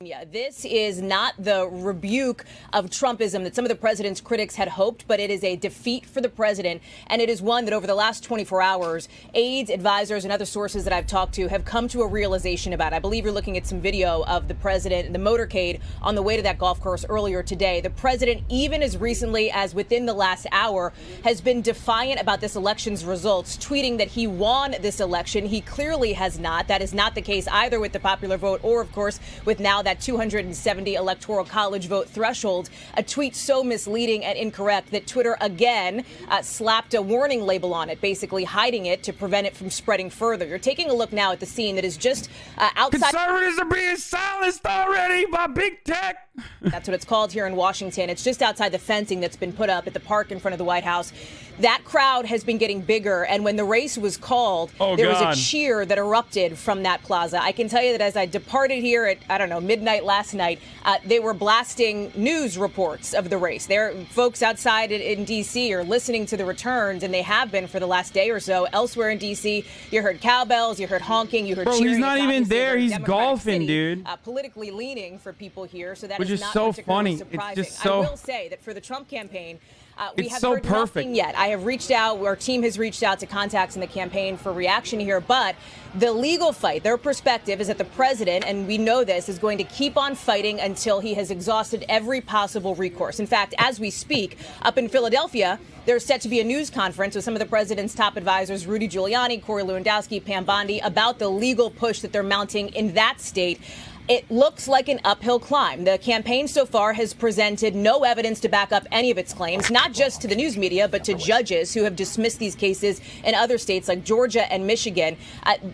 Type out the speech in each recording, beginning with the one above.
Yeah, this is not the rebuke of Trumpism that some of the president's critics had hoped, but it is a defeat for the president. And it is one that over the last 24 hours, aides, advisors, and other sources that I've talked to have come to a realization about. I believe you're looking at some video of the president in the motorcade on the way to that golf course earlier today. The president, even as recently as within the last hour, has been defiant about this election's results, tweeting that he won this election. He clearly has not. That is not the case either with the popular vote or, of course, with now that 270 electoral college vote threshold, a tweet so misleading and incorrect that Twitter again slapped a warning label on it, basically hiding it to prevent it from spreading further. You're taking a look now at the scene that is just outside. Conservatives are being silenced already by big tech. That's what it's called here in Washington. It's just outside the fencing that's been put up at the park in front of the White House. That crowd has been getting bigger, and when the race was called, there was a cheer that erupted from that plaza. I can tell you that as I departed here at, I don't know, midnight last night, they were blasting news reports of the race. There, folks outside in D.C. are listening to the returns, and they have been for the last day or so. Elsewhere in D.C., you heard cowbells, you heard honking, you heard cheering. Bro, he's not even there. He's golfing, dude. Politically leaning for people here, so that which is is not so particularly funny. surprising. It's just so. I will say that for the Trump campaign, we have so heard perfect. nothing yet. I have reached out. Our team has reached out to contacts in the campaign for reaction here. But the legal fight, their perspective is that the president, and we know this, is going to keep on fighting until he has exhausted every possible recourse. In fact, as we speak, up in Philadelphia, there's set to be a news conference with some of the president's top advisors, Rudy Giuliani, Corey Lewandowski, Pam Bondi, about the legal push that they're mounting in that state. It looks like an uphill climb. The campaign so far has presented no evidence to back up any of its claims, not just to the news media, but to judges who have dismissed these cases in other states like Georgia and Michigan.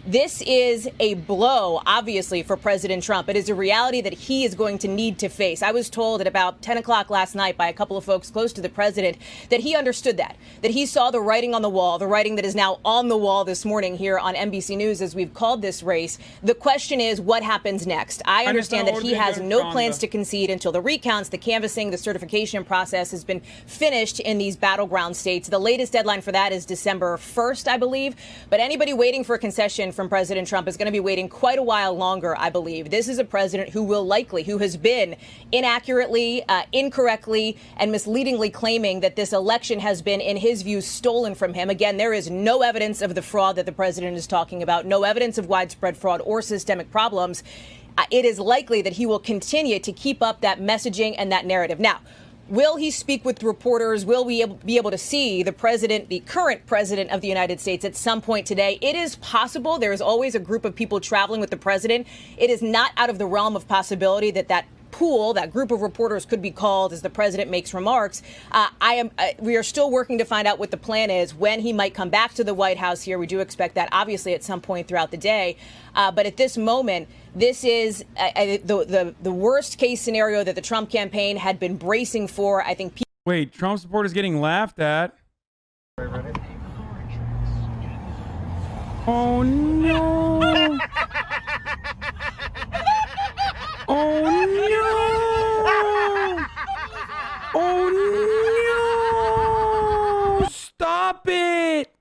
This is a blow, obviously, for President Trump. It is a reality that he is going to need to face. I was told at about 10 o'clock last night by a couple of folks close to the president that he understood that he saw the writing on the wall, the writing that is now on the wall this morning here on NBC News as we've called this race. The question is, what happens next? I understand that he has no plans to concede until the recounts, the canvassing, the certification process has been finished in these battleground states. The latest deadline for that is December 1st, I believe. But anybody waiting for a concession from President Trump is going to be waiting quite a while longer, I believe. This is a president who has been inaccurately, incorrectly, and misleadingly claiming that this election has been, in his view, stolen from him. Again, there is no evidence of the fraud that the president is talking about, no evidence of widespread fraud or systemic problems. It is likely that he will continue to keep up that messaging and that narrative. Now, will he speak with reporters? Will we be able to see the president, the current president of the United States, at some point today? It is possible. There is always a group of people traveling with the president. It is not out of the realm of possibility that pool, that group of reporters, could be called as the president makes remarks. We are still working to find out what the plan is, when he might come back to the White House here. We do expect that, obviously, at some point throughout the day. But at this moment, this is the worst case scenario that the Trump campaign had been bracing for. I think. Wait, Trump supporters getting laughed at. Oh no! Oh no! Oh no! Stop it!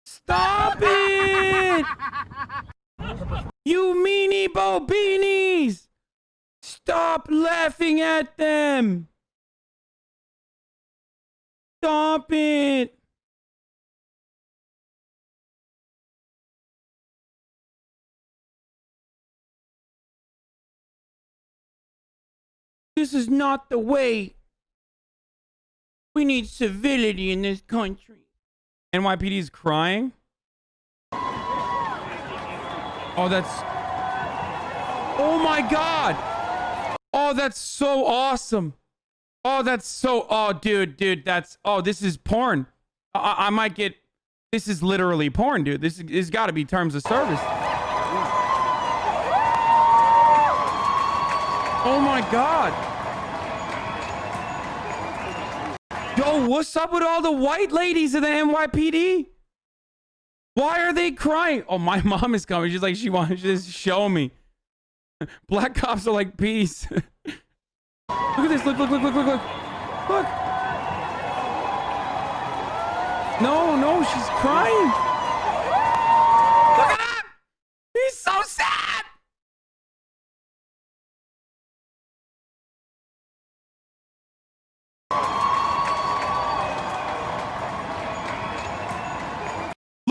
Stop it! You meanie bo beanies! Stop laughing at them! Stop it! This is not the way. We need civility in this country. NYPD is crying. Oh, that's... Oh my God. Oh, that's so awesome. Oh, that's so... Oh, dude, that's... Oh, this is porn. I might get... This is literally porn, dude. This has got to be terms of service. Oh my God. Yo, what's up with all the white ladies in the NYPD? Why are they crying? Oh, my mom is coming. She's like, she wants to just show me. Black cops are like, peace. Look at this. Look. Look. No, she's crying. Look at that. He's so sad.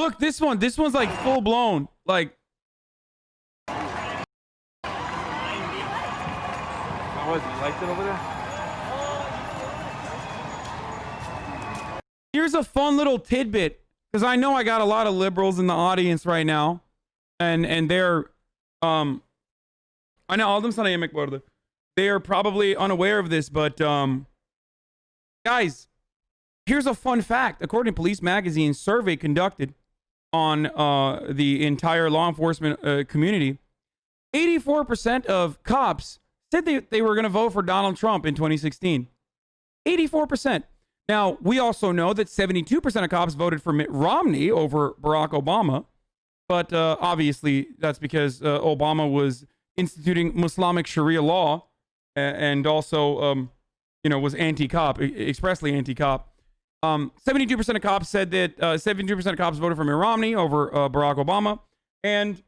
Look, this one. This one's like full blown. Like. How was it? You liked it over there? Here's a fun little tidbit, because I know I got a lot of liberals in the audience right now, and they're I know all them son de mi acuerdo. They are probably unaware of this, but guys, here's a fun fact. According to Police Magazine's survey conducted on the entire law enforcement community, 84% of cops said they were going to vote for Donald Trump in 2016. 84%. Now, we also know that 72% of cops voted for Mitt Romney over Barack Obama. But obviously, that's because Obama was instituting Islamic Sharia law and also, was anti-cop, expressly anti-cop. 72% of cops said that 72% of cops voted for Mitt Romney over Barack Obama. And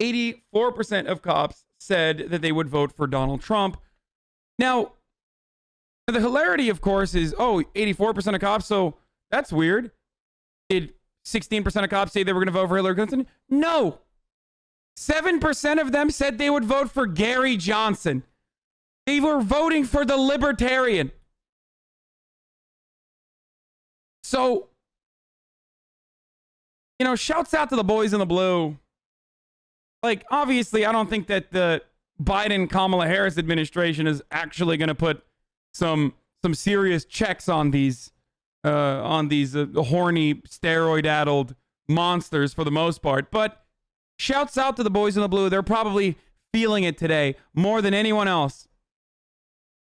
84% of cops said that they would vote for Donald Trump. Now, the hilarity, of course, is, 84% of cops, so that's weird. Did 16% of cops say they were going to vote for Hillary Clinton? No. 7% of them said they would vote for Gary Johnson. They were voting for the Libertarian. So, shouts out to the boys in the blue. Like, obviously, I don't think that the Biden-Kamala Harris administration is actually going to put some serious checks on these horny, steroid-addled monsters for the most part. But shouts out to the boys in the blue. They're probably feeling it today more than anyone else.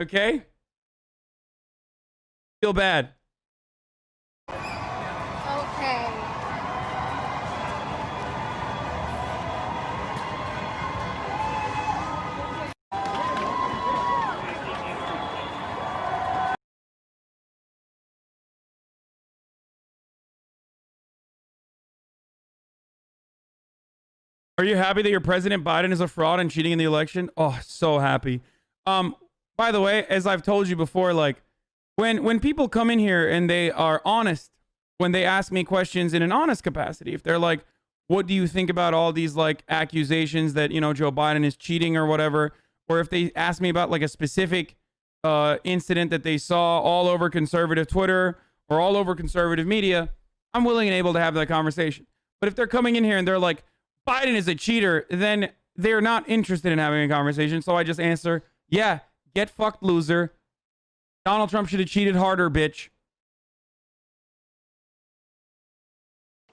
Okay? Feel bad. Okay. Are you happy that your President Biden is a fraud and cheating in the election? Oh, so happy. By the way, as I've told you before, like when people come in here and they are honest, when they ask me questions in an honest capacity, if they're like, what do you think about all these like accusations that, Joe Biden is cheating or whatever, or if they ask me about like a specific incident that they saw all over conservative Twitter or all over conservative media, I'm willing and able to have that conversation. But if they're coming in here and they're like, Biden is a cheater, then they're not interested in having a conversation. So I just answer, yeah, get fucked, loser. Donald Trump should have cheated harder, bitch.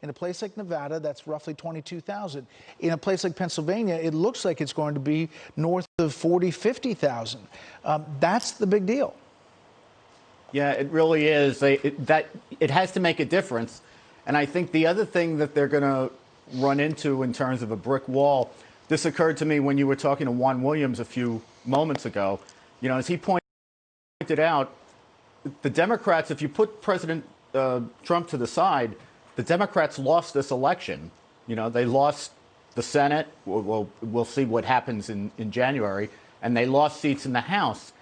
In a place like Nevada, that's roughly 22,000. In a place like Pennsylvania, it looks like it's going to be north of 40, 50,000. That's the big deal. Yeah, it really is. It has to make a difference. And I think the other thing that they're going to run into in terms of a brick wall, this occurred to me when you were talking to Juan Williams a few moments ago. As he pointed out, the Democrats, if you put President Trump to the side, the Democrats lost this election. They lost the Senate. We'll see what happens in January. And they lost seats in the House.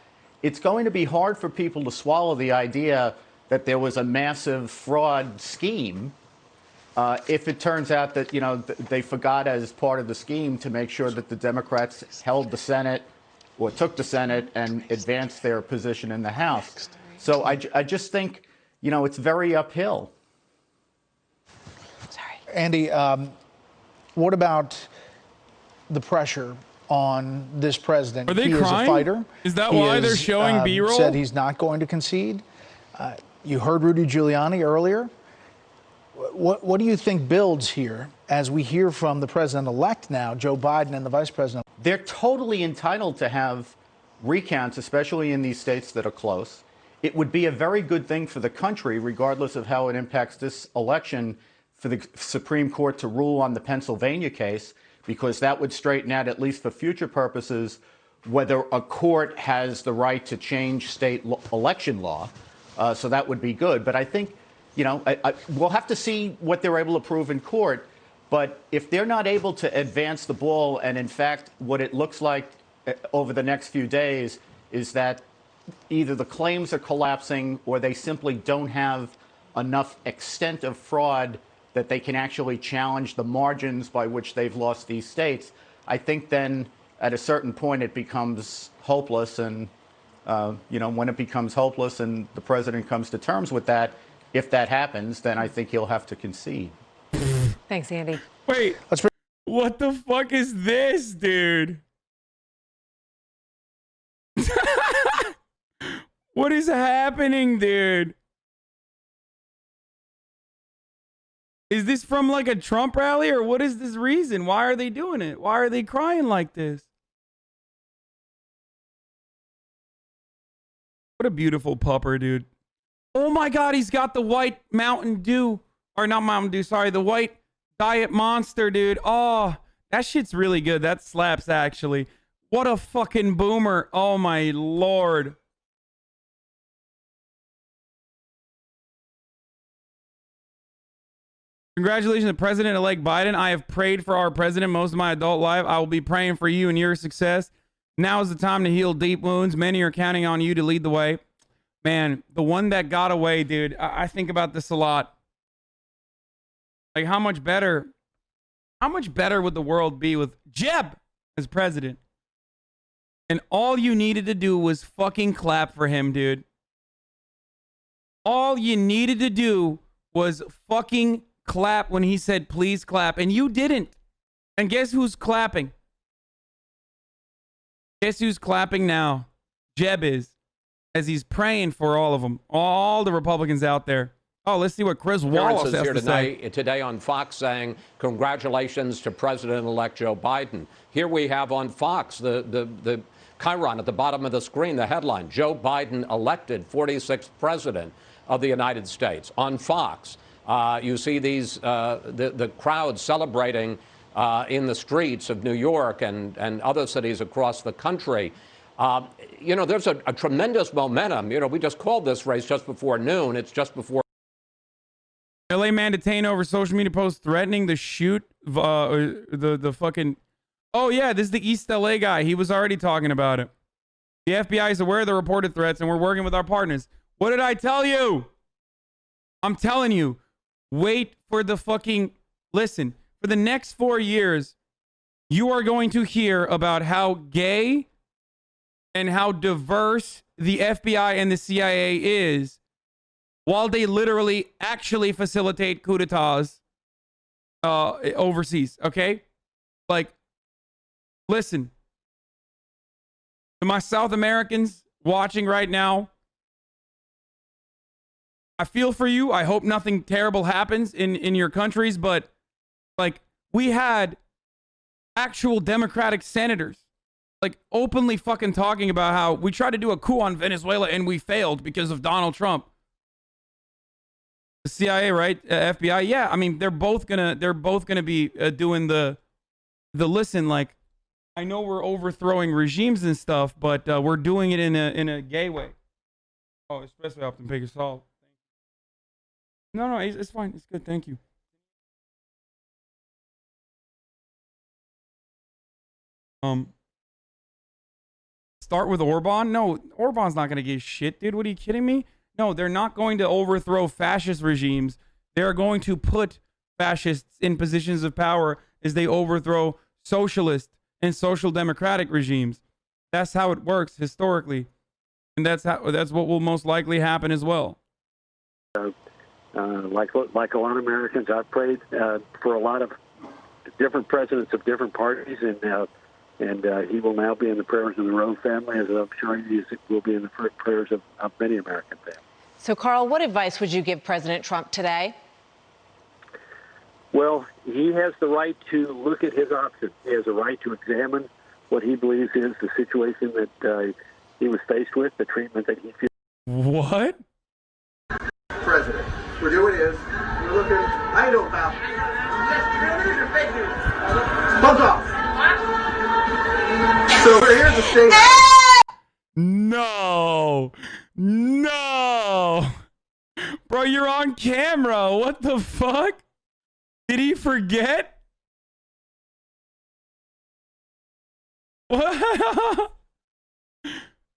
It's going to be hard for people to swallow the idea that there was a massive fraud scheme if it turns out that, they forgot as part of the scheme to make sure that the Democrats held the Senate or took the Senate and advanced their position in the House. So I just think, it's very uphill. Sorry. Andy, what about the pressure on this president? Are they he crying? Is a fighter. Is that why they're showing B-roll? Said he's not going to concede. You heard Rudy Giuliani earlier. What do you think builds here as we hear from the president-elect now, Joe Biden, and the vice president? They're totally entitled to have recounts, especially in these states that are close. It would be a very good thing for the country, regardless of how it impacts this election, for the Supreme Court to rule on the Pennsylvania case, because that would straighten out, at least for future purposes, whether a court has the right to change state election law. So that would be good. But I think, we'll have to see what they're able to prove in court. But if they're not able to advance the ball, and in fact, what it looks like over the next few days is that either the claims are collapsing or they simply don't have enough extent of fraud that they can actually challenge the margins by which they've lost these states, I think then at a certain point it becomes hopeless. And, when it becomes hopeless and the president comes to terms with that, if that happens, then I think he'll have to concede. Thanks, Andy. Wait, what the fuck is this, dude? What is happening, dude? Is this from like a Trump rally, or what is this reason? Why are they doing it? Why are they crying like this? What a beautiful pupper, dude. Oh my God, he's got the white Mountain Dew, or not Mountain Dew, sorry, the white Diet Monster, dude. Oh, that shit's really good. That slaps, actually. What a fucking boomer. Oh my Lord. Congratulations to President-elect Biden. I have prayed for our president most of my adult life. I will be praying for you and your success. Now is the time to heal deep wounds. Many are counting on you to lead the way. Man, the one that got away, dude, I think about this a lot. Like, how much better would the world be with Jeb as president? And all you needed to do was fucking clap for him, dude. All you needed to do was fucking clap when he said, please clap. And you didn't. And guess who's clapping? Guess who's clapping now? Jeb is. As he's praying for all of them. All the Republicans out there. Oh, let's see what Chris Wallace has to say. Today on Fox saying, congratulations to President-elect Joe Biden. Here we have on Fox the cryin at the bottom of the screen, the headline, Joe Biden elected 46th president of the United States. On Fox, you see these the crowd celebrating in the streets of New York and other cities across the country. There's a tremendous momentum. We just called this race just before noon. It's just before. LA man detained over social media post threatening to shoot the fucking. Oh, yeah, this is the East LA guy. He was already talking about it. The FBI is aware of the reported threats, and we're working with our partners. What did I tell you? I'm telling you, wait for the fucking. Listen, for the next 4 years, you are going to hear about how gay and how diverse the FBI and the CIA is, while they literally actually facilitate coup d'etats overseas, okay? Like, listen, to my South Americans watching right now, I feel for you. I hope nothing terrible happens in your countries, but, like, we had actual Democratic senators, like, openly fucking talking about how we tried to do a coup on Venezuela and we failed because of Donald Trump. The CIA, right? FBI, yeah. I mean, they're both gonna be doing the listen. Like, I know we're overthrowing regimes and stuff, but we're doing it in a gay way. Oh, especially often big assault. No, it's fine. It's good. Thank you. Start with Orban? No, Orban's not gonna give shit, dude. What are you kidding me? No, they're not going to overthrow fascist regimes. They're going to put fascists in positions of power as they overthrow socialist and social democratic regimes. That's how it works historically, and that's what will most likely happen as well. Like a lot of Americans, I've prayed for a lot of different presidents of different parties, and he will now be in the prayers of the Roe family, as I'm sure he will be in the prayers of many American families. So, Carl, what advice would you give President Trump today? Well, he has the right to look at his options. He has a right to examine what he believes is the situation that he was faced with, the treatment that he feels. What? President, we're doing is we're looking. I know about. Bump off. So here's the state. No. Bro, you're on camera. What the fuck? Did he forget? What?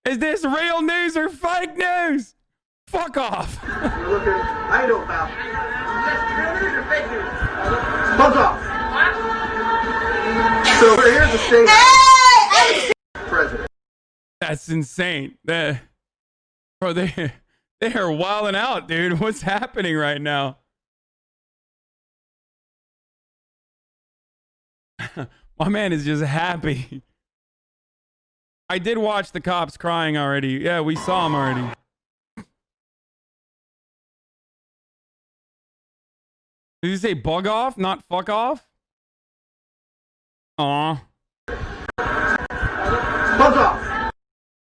Is this real news or fake news? Fuck off. You're looking. I know, pal. Buzz off. So here's the state. President. That's insane. Bro, they are wilding out, dude. What's happening right now? My man is just happy. I did watch the cops crying already. Yeah, we saw him already. Did he say bug off, not fuck off? Aw. Buzz off.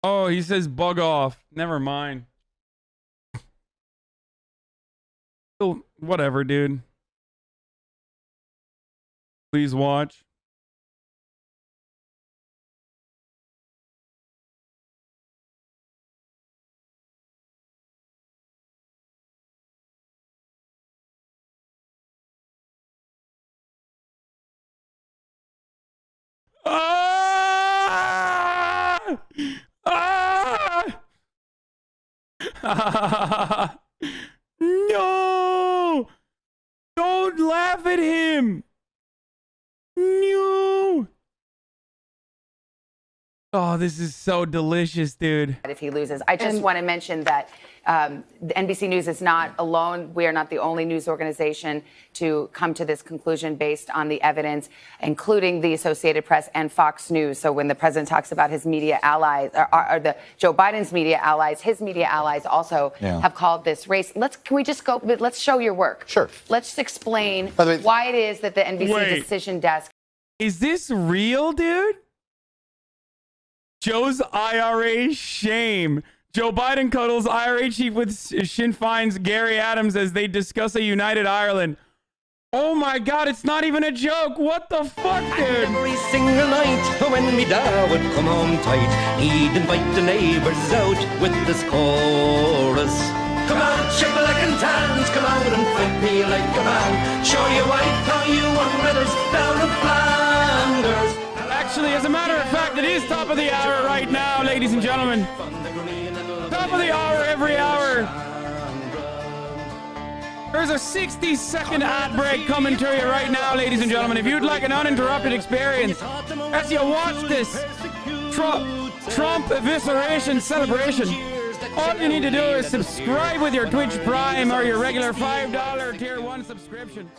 Oh, he says bug off. Never mind. Oh, whatever, dude. Please watch. No! Don't laugh at him! No! Oh, this is so delicious, dude. If he loses, I just want to mention that NBC News is not alone. We are not the only news organization to come to this conclusion based on the evidence, including the Associated Press and Fox News. So when the president talks about his media allies, or the Joe Biden's media allies, his media allies also have called this race. Can we just go? Let's show your work. Sure. Let's explain why it is that the NBC decision desk. Is this real, dude? Joe's IRA shame. Joe Biden cuddles IRA chief with Sinn Féin's Gary Adams as they discuss a united Ireland. Oh my God, it's not even a joke. What the fuck, dude? And every single night when me dad would come home tight, he'd invite the neighbours out with this chorus. Come out, shake-a-like and dance, come out and fight me like a man. Show your wife how you won medals down in Flanders. Actually, as a matter of fact, it is top of the hour right now, ladies and gentlemen. Top of the hour every hour. There's a 60-second ad break coming to you right now, ladies and gentlemen. If you'd like an uninterrupted experience as you watch this Trump evisceration celebration, all you need to do is subscribe with your Twitch Prime or your regular $5 Tier 1 subscription.